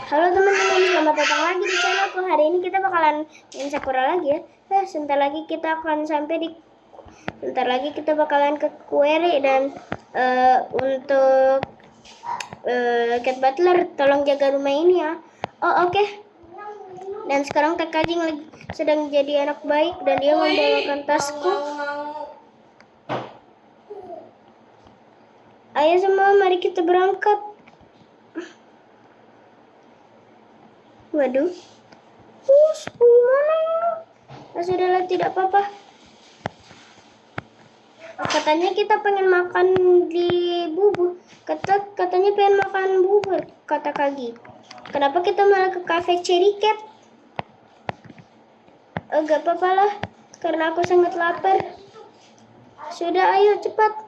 Halo teman-teman, selamat datang lagi di channelku. Hari ini kita bakalan main Sakura lagi ya. Sebentar lagi kita akan sampai di kita bakalan ke query dan untuk Cat Butler tolong jaga rumah ini ya. Oh oke. Dan sekarang Takajing lagi sedang jadi anak baik dan dia membawakan tasku. Ayo semua, mari kita berangkat. Waduh, gimana ya? Sudahlah, tidak apa-apa. Katanya kita pengen makan di bubur. Katanya pengen makan bubur, kata Kagi. Kenapa kita malah ke cafe Cherry Cat? Gak apa-apa lah, karena aku sangat lapar. Sudah, ayo cepat.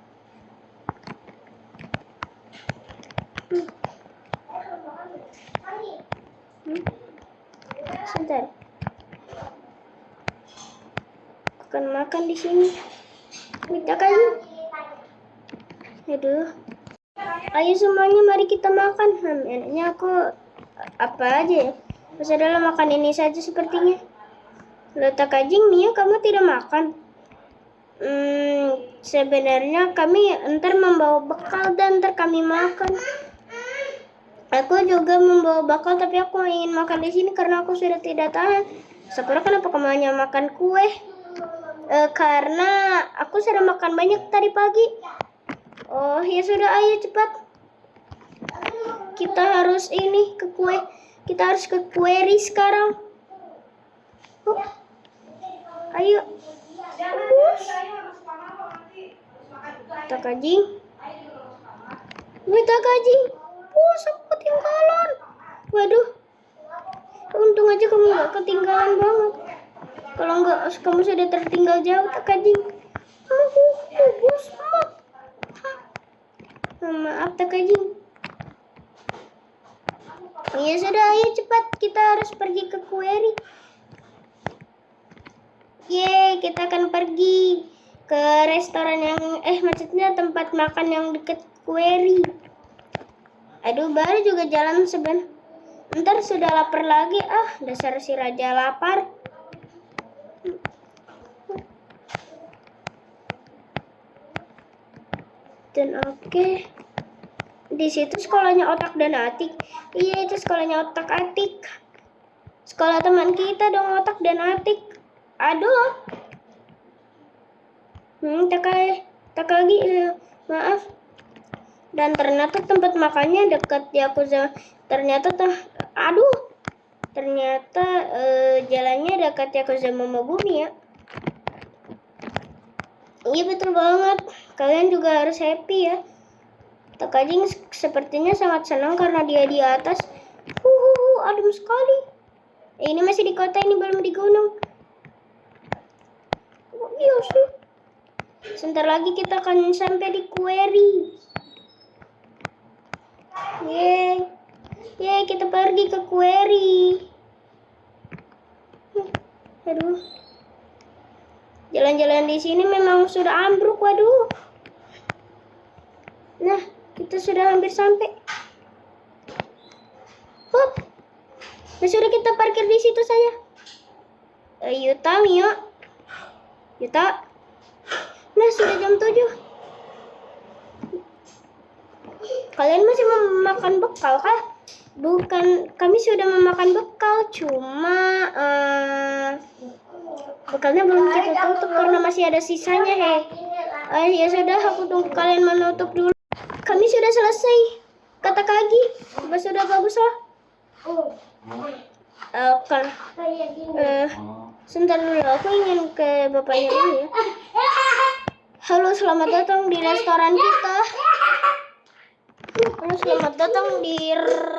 Sebentar. Akan makan di sini. Minta kayu. Aduh. Ayo semuanya, mari kita makan. Enaknya aku apa aja ya? Adalah makan ini saja sepertinya. Letak Takajing, Mia, kamu tidak makan? Sebenarnya kami ntar membawa bekal dan ntar kami makan. Aku juga membawa bekal, tapi aku ingin makan di sini karena aku sudah tidak tahan. Sakura, kenapa kamu hanya makan kue? Karena aku sudah makan banyak tadi pagi. Oh ya sudah, ayo cepat. Kita harus ke kue. Kita harus ke query sekarang. Ayo. Takajing. Takajing. Aku ketinggalan. Waduh. Untung aja kamu gak ketinggalan banget. Kalau enggak, kamu sudah tertinggal jauh, Takajing. Maaf, Takajing. Ya sudah, ayo cepat. Kita harus pergi ke query. Yeay, kita akan pergi ke restoran yang maksudnya tempat makan yang deket query. Aduh, baru juga jalan ntar sudah lapar lagi. Dasar si raja lapar. Dan oke. Di situ sekolahnya Otak dan Atik. Iya, itu sekolahnya Otak Atik. Sekolah teman kita dong, Otak dan Atik. Aduh. Takagi, maaf. Dan ternyata tempat makannya dekat Yakuza. Ternyata jalannya dekat Yakuza Momogumi ya. Iya betul banget. Kalian juga harus happy ya. Takajing sepertinya sangat senang karena dia di atas. Adem sekali. Ini masih di kota, ini belum di gunung. Iya sih. Sebentar lagi kita akan sampai di query. Yeay, kita pergi ke query. Aduh. Jalan-jalan di sini memang sudah ambruk, waduh. Nah, kita sudah hampir sampai. Sudah kita parkir di situ saja. Yuta, Mio. Yuta. Nah, sudah jam 7. Kalian masih memakan bekal kah? Bukan, kami sudah memakan bekal, cuma bekalnya belum kita tutup karena masih ada sisanya. Ya sudah, aku tunggu kalian menutup dulu. Kami sudah selesai, kata Kagi. Sudah bagus lah. Sebentar dulu, aku ingin ke bapaknya dulu ya. Halo, selamat datang di restoran kita. Selamat datang di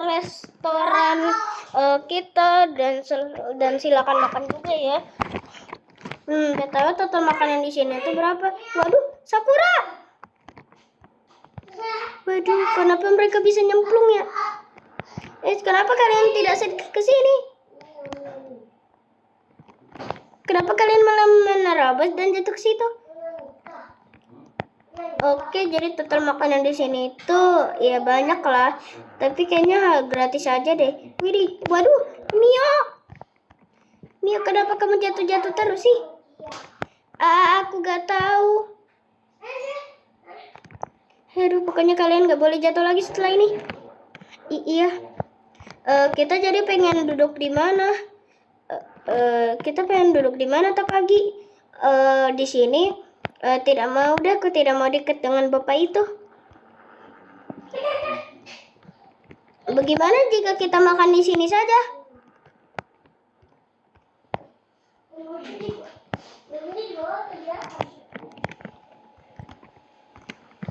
restoran kita dan silakan makan juga ya. Tahu total makanan di sini itu berapa? Waduh, Sakura. Waduh, kenapa mereka bisa nyemplung ya? Kenapa kalian tidak ke sini? Kenapa kalian malah menerobos dan jatuh ke situ? Oke, jadi total makanan di sini itu ya banyak lah. Tapi kayaknya gratis aja deh. Widih, waduh, Mio. Mio, kenapa kamu jatuh-jatuh terus sih? Aku gak tahu. Aduh, pokoknya kalian gak boleh jatuh lagi setelah ini. Iya. Kita jadi pengen duduk di mana? Kita pengen duduk di mana, Takagi? Di sini. Tidak mau deh, aku tidak mau dekat dengan bapak itu. Bagaimana jika kita makan di sini saja?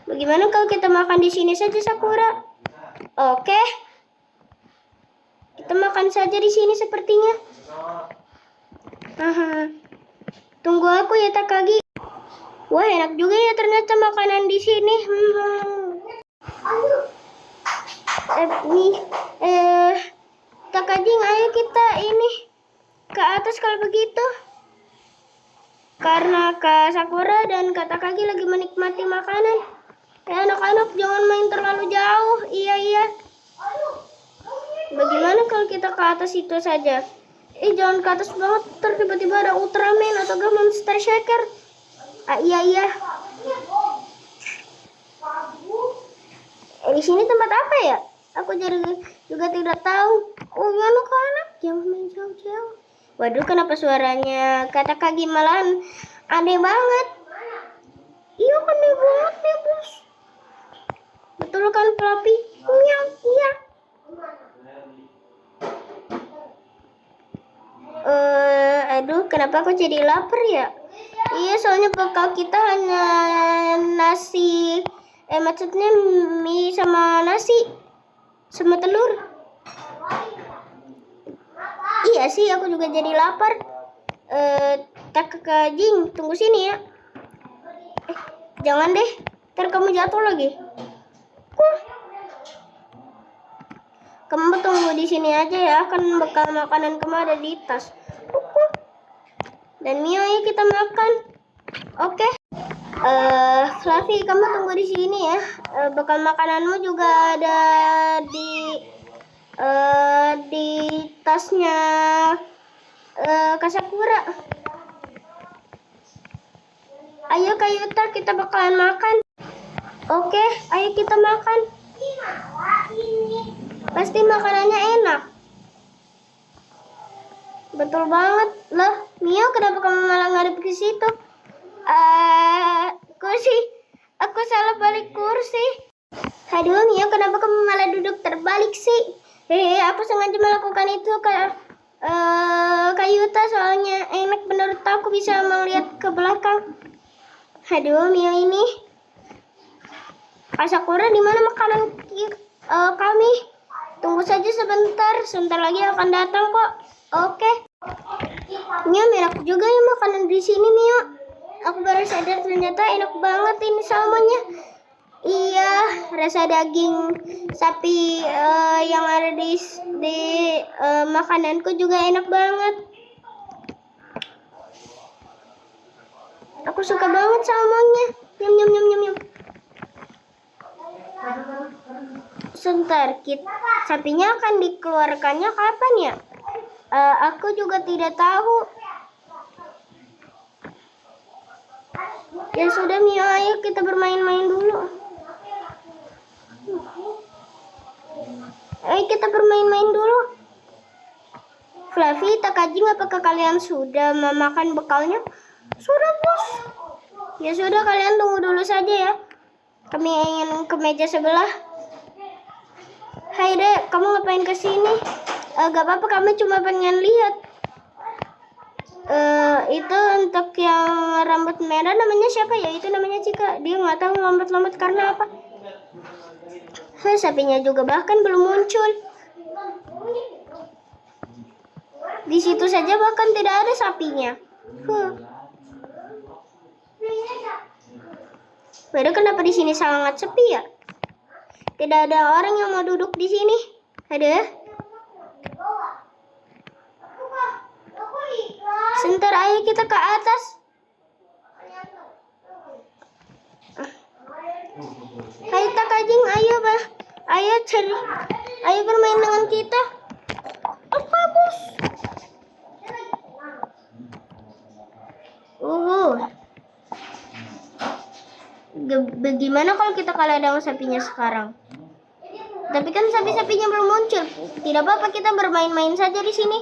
Bagaimana kalau kita makan di sini saja, Sakura? Oke. Kita makan saja di sini sepertinya. Tunggu aku ya, Takagi. Wah, enak juga ya ternyata makanan di sini. Takagi, ayo kita ini ke atas kalau begitu. Karena Kak Sakura dan Kak Takagi lagi menikmati makanan. Anak-anak jangan main terlalu jauh. Iya. Bagaimana kalau kita ke atas itu saja? Jangan ke atas banget, ntar tiba-tiba ada Ultraman atau gak Monster Shaker. Iya. Di sini tempat apa ya? Aku juga tidak tahu. Oh, anak-anak jangan main jauh-jauh. Waduh, kenapa suaranya Kak Takagi malahan aneh banget? Iya, aneh banget nih, bos. Betul kan, Fluffy? Iya. Aduh, kenapa aku jadi lapar ya? Iya, soalnya bekal kita hanya nasi. Maksudnya mie sama nasi. Sama telur. Iya sih, aku juga jadi lapar. Takagi, tunggu sini ya. Jangan deh, ntar kamu jatuh lagi. Kamu tunggu di sini aja ya, kan bekal makanan kamu ada di tas. Dan Mio, ya kita makan. Oke. Fluffy, kamu tunggu di sini ya. Bekal makananmu juga ada di tasnya Kak Sakura. Ayo Kak Yuta, kita bakalan makan. Oke, ayo kita makan. Pasti makanannya enak. Betul banget. Loh, Mio, kenapa kamu malah ngadep ke situ? Kursi. Aku salah balik kursi. Aduh, Mio, kenapa kamu malah duduk terbalik sih? Aku sengaja melakukan itu Kak Yuta, soalnya enak menurut aku bisa melihat ke belakang. Aduh, Mio ini. Kak Sakura, di mana makanan kami? Tunggu saja sebentar lagi akan datang kok. Oke. Mio, enak juga ya makanan di sini, Mio. Aku baru sadar ternyata enak banget ini salmonnya. Iya, rasa daging sapi yang ada di makananku juga enak banget. Aku suka banget salmonnya. Nyam. Sebentar, sapinya akan dikeluarkannya kapan ya? Aku juga tidak tahu. Ya sudah, Mio, ayo kita bermain-main dulu. Ayo kita bermain-main dulu. Fluffy, Takagi, apakah kalian sudah memakan bekalnya? Sudah, bos. Ya sudah, kalian tunggu dulu saja ya. Kami ingin ke meja sebelah. Hai Dek, kamu ngapain kesini? Gak apa-apa, kami cuma pengen lihat. Itu untuk yang rambut merah namanya siapa ya? Itu namanya Cika. Dia nggak tahu lompat-lompat karena apa. Sapinya juga bahkan belum muncul. Di situ saja bahkan tidak ada sapinya. Waduh, kenapa di sini sangat sepi ya? Tidak ada orang yang mau duduk di sini. Ada? Sebentar, ayo kita ke atas. Ayo Takajing, ayo bah. Ayo cari. Ayo bermain dengan kita. Apa bos? Bagaimana kalau kita kalah dengan sapinya sekarang? Tapi kan sapi-sapinya belum muncul. Tidak apa-apa, kita bermain-main saja di sini.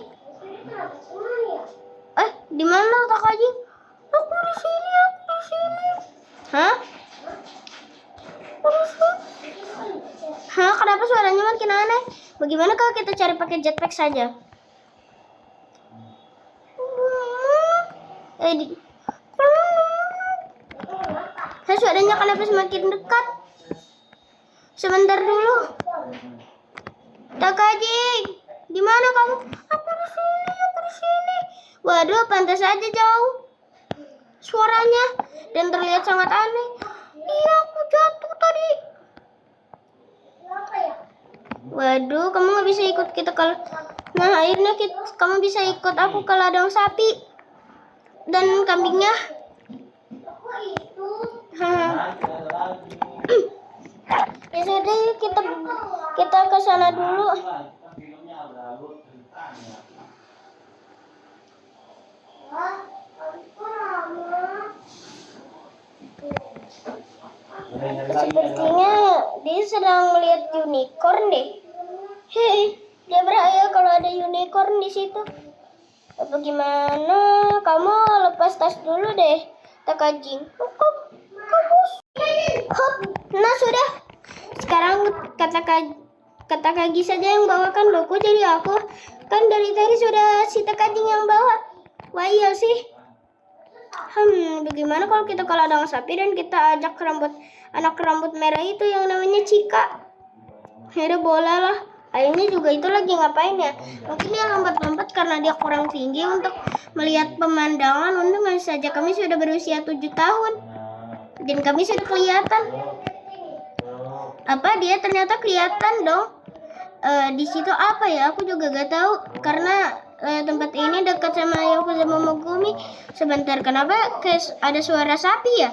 Di mana Takajing? Aku di sini, aku di sini. Hah? Hah? Kenapa suaranya makin aneh? Bagaimana kalau kita cari pakai jetpack saja? Suaranya kenapa semakin dekat? Sebentar dulu. Takajing, di mana kamu? Aku di sini, aku di sini. Waduh, pantas saja jauh suaranya dan terlihat sangat aneh. Iya, aku jatuh tadi. Waduh, kamu nggak bisa ikut kita kalau. Nah, akhirnya kamu bisa ikut aku ke ladang sapi dan kambingnya. Ya sudah, yuk kita ke sana dulu. Sepertinya dia sedang melihat unicorn deh. Hei, dia berhayal kalau ada unicorn di situ. Bagaimana? Kamu lepas tas dulu deh, Takajing. Hop, nah sudah. Sekarang kata Kagi saja yang bawakan logo, jadi aku kan dari tadi sudah si Takajing yang bawa. Wah iya sih. Bagaimana kalau kita ke ladang sapi dan kita ajak anak rambut merah itu yang namanya Cika? Ya boleh lah. Akhirnya juga itu lagi ngapain ya? Mungkin dia lompat-lompat karena dia kurang tinggi untuk melihat pemandangan. Untung saja kami sudah berusia 7 tahun. Dan kami sudah kelihatan. Apa dia ternyata kelihatan dong. Di situ apa ya? Aku juga gak tahu karena tempat ini dekat sama Yokozuna Mogumi. Sebentar, kenapa ada suara sapi ya?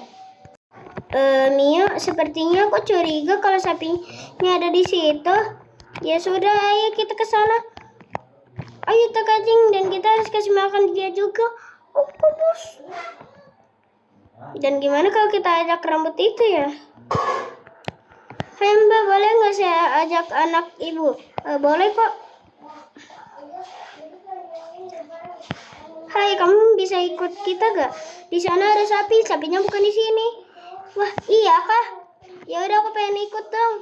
Mio, sepertinya aku curiga kalau sapinya ada di situ. Ya sudah, ayo kita ke sana. Ayo Takajing, dan kita harus kasih makan dia juga. Oke bos. Dan gimana kalau kita ajak rambut itu ya? Hai Mbak, boleh nggak saya ajak anak ibu? Boleh kok. Hai, kamu bisa ikut kita gak? Di sana ada sapi, sapinya bukan di sini. Wah, iya kah? Ya udah, aku pengen ikut dong.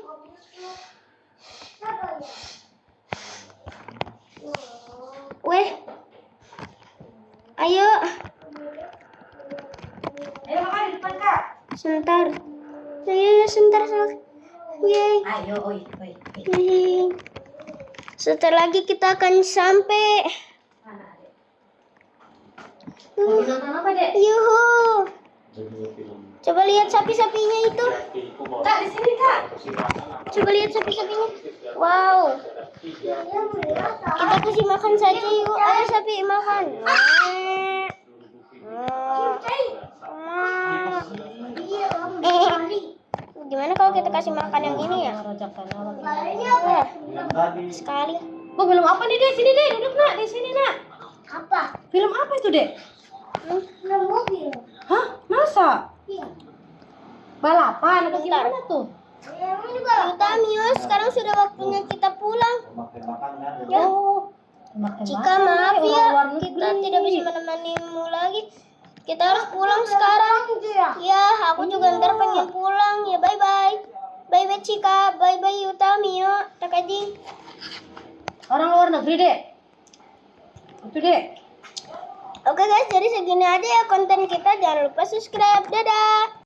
Weh, ayo. Ayo makan di depan kak. Sebentar. Ayo, sebentar. Yeay. Ayo, oi. Yeay. Sebentar lagi kita akan sampai. Mau nonton apa dek? Yuhu. Coba lihat sapi-sapinya itu. Kak di sini kak. Coba lihat sapi-sapinya. Wow. Kita kasih makan saja yuk. Ayo sapi makan. Gimana kalau kita kasih makan yang ini ya? Sekali. Oh film apa nih dek? Sini dek, duduk nak di sini nak. Apa? Film apa itu dek? Film mobil. Hah? Masa? Iya. Balapan atau Bentar. gimana tuh? Mio, sekarang sudah waktunya kita pulang. Ya. Oh. Jika maaf ya, kita tidak bisa menemanimu lagi. Kita harus pulang sekarang. Ya, aku juga ntar pengen pulang. Ya, bye-bye. Bye-bye Cika, bye-bye Yuta, Mio, Takajing. Orang luar negeri dek. Itu dek. Oke guys, jadi segini aja ya konten kita. Jangan lupa subscribe. Dadah.